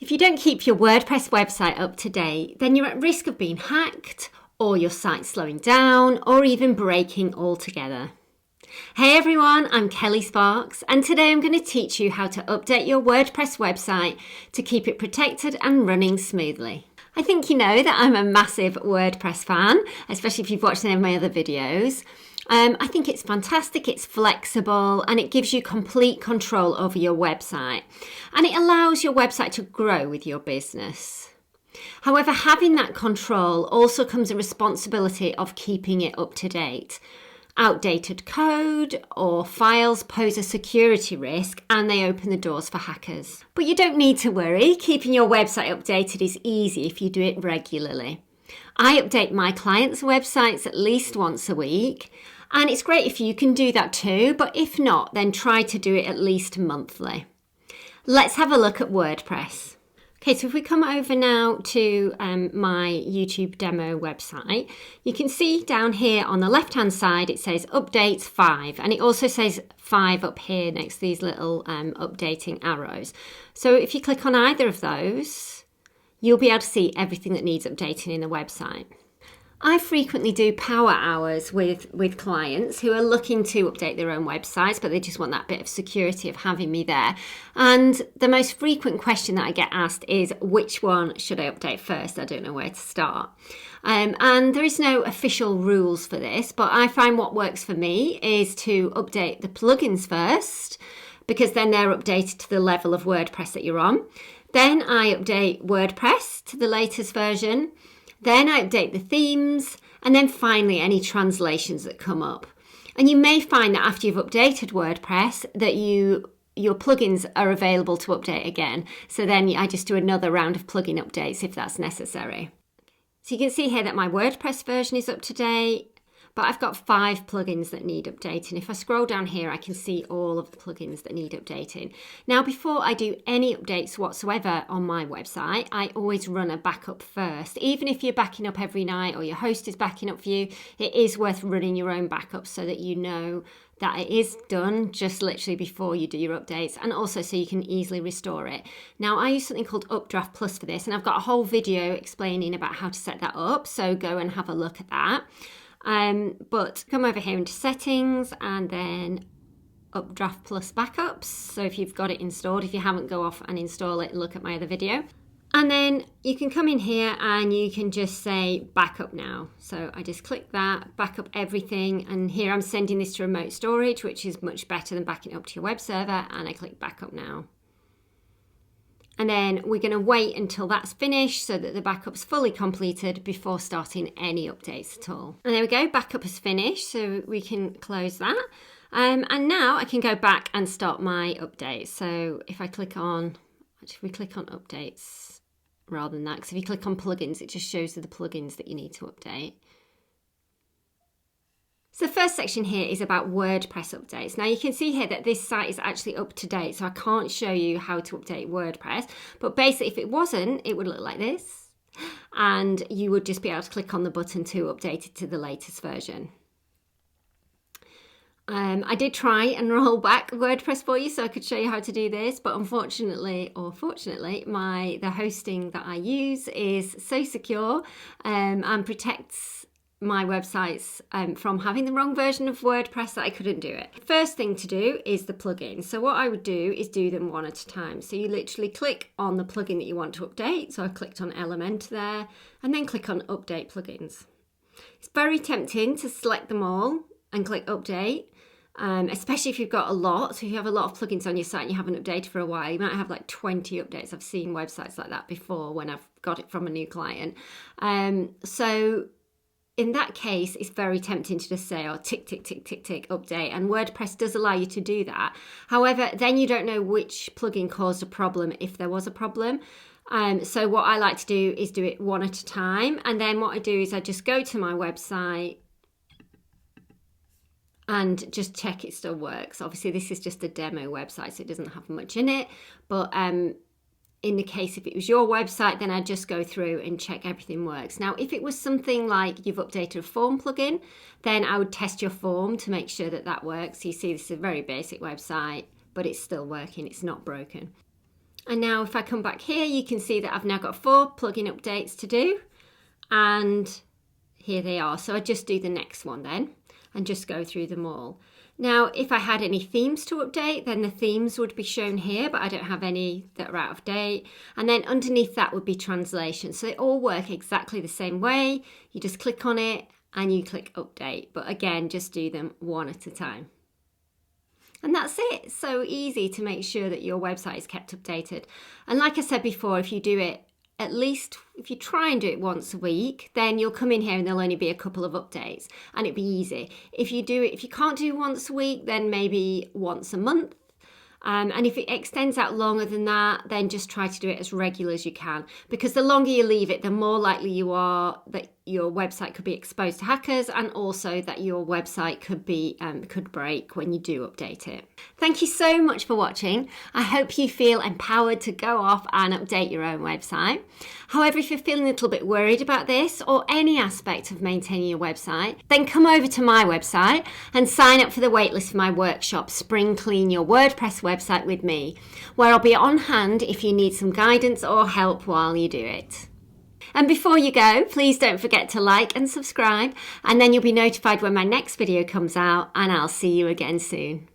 If you don't keep your WordPress website up to date, then you're at risk of being hacked, or your site slowing down, or even breaking altogether. Hey everyone, I'm Kelly Sparks, and today I'm going to teach you how to update your WordPress website to keep it protected and running smoothly. I think you know that I'm a massive WordPress fan, especially if you've watched any of my other videos. I think it's fantastic, it's flexible, and it gives you complete control over your website. And it allows your website to grow with your business. However, having that control also comes a responsibility of keeping it up to date. Outdated code or files pose a security risk and they open the doors for hackers. But you don't need to worry, keeping your website updated is easy if you do it regularly. I update my clients' websites at least once a week, and it's great if you can do that too, but if not, then try to do it at least monthly. Let's have a look at WordPress. Okay, so if we come over now to my YouTube demo website, you can see down here on the left-hand side, it says updates 5, and it also says 5 up here next to these little updating arrows. So if you click on either of those, you'll be able to see everything that needs updating in the website. I frequently do power hours with clients who are looking to update their own websites, but they just want that bit of security of having me there. And the most frequent question that I get asked is, which one should I update first? I don't know where to start. And there is no official rules for this, but I find what works for me is to update the plugins first, because then they're updated to the level of WordPress that you're on. Then I update WordPress to the latest version. Then I update the themes, and then finally any translations that come up. And you may find that after you've updated WordPress that your plugins are available to update again. So then I just do another round of plugin updates if that's necessary. So you can see here that my WordPress version is up to date, but I've got 5 plugins that need updating. If I scroll down here, I can see all of the plugins that need updating. Now, before I do any updates whatsoever on my website, I always run a backup first. Even if you're backing up every night or your host is backing up for you, it is worth running your own backup so that you know that it is done just literally before you do your updates, and also so you can easily restore it. Now, I use something called UpdraftPlus for this, and I've got a whole video explaining about how to set that up, so go and have a look at that. But come over here into settings and then UpdraftPlus backups. So if you've got it installed, if you haven't, go off and install it and look at my other video. And then you can come in here and you can just say backup now. So I just click that, backup everything. And here I'm sending this to remote storage, which is much better than backing it up to your web server. And I click backup now. And then we're going to wait until that's finished so that the backup's fully completed before starting any updates at all. And there we go, backup is finished, so we can close that. And now I can go back and start my updates. So if I click on, actually we click on updates rather than that, because if you click on plugins, it just shows you the plugins that you need to update. So the first section here is about WordPress updates. Now you can see here that this site is actually up to date, so I can't show you how to update WordPress, but basically if it wasn't, it would look like this, and you would just be able to click on the button to update it to the latest version. I did try and roll back WordPress for you so I could show you how to do this, but unfortunately, or fortunately, the hosting that I use is so secure and protects my websites from having the wrong version of WordPress that I couldn't do it. First thing to do is the plugin. So what I would do is do them one at a time. So you literally click on the plugin that you want to update. So I clicked on Element there and then click on Update Plugins. It's very tempting to select them all and click Update, especially if you've got a lot. So if you have a lot of plugins on your site and you haven't updated for a while, you might have like 20 updates. I've seen websites like that before when I've got it from a new client. So in that case, it's very tempting to just say, oh, tick, tick, tick, tick, tick, update. And WordPress does allow you to do that. However, then you don't know which plugin caused a problem if there was a problem. So what I like to do is do it one at a time. And then what I do is I just go to my website and just check it still works. Obviously, this is just a demo website, so it doesn't have much in it. But in the case if it was your website, then I'd just go through and check everything works. Now, if it was something like you've updated a form plugin, then I would test your form to make sure that that works. You see, this is a very basic website, but it's still working. It's not broken. And now if I come back here, you can see that I've now got 4 plugin updates to do. And here they are. So I just do the next one then and just go through them all. Now, if I had any themes to update, then the themes would be shown here, but I don't have any that are out of date. And then underneath that would be translation. So they all work exactly the same way. You just click on it and you click update. But again, just do them one at a time. And that's it. So easy to make sure that your website is kept updated. And like I said before, if you do it at least, if you try and do it once a week, then you'll come in here and there'll only be a couple of updates and it'd be easy. If you can't do once a week, then maybe once a month. And if it extends out longer than that, then just try to do it as regular as you can. Because the longer you leave it, the more likely you are that your website could be exposed to hackers, and also that your website could break when you do update it. Thank you so much for watching. I hope you feel empowered to go off and update your own website. However, if you're feeling a little bit worried about this or any aspect of maintaining your website, then come over to my website and sign up for the waitlist for my workshop, Spring Clean Your WordPress Website with me, where I'll be on hand if you need some guidance or help while you do it. And before you go, please don't forget to like and subscribe, and then you'll be notified when my next video comes out, and I'll see you again soon.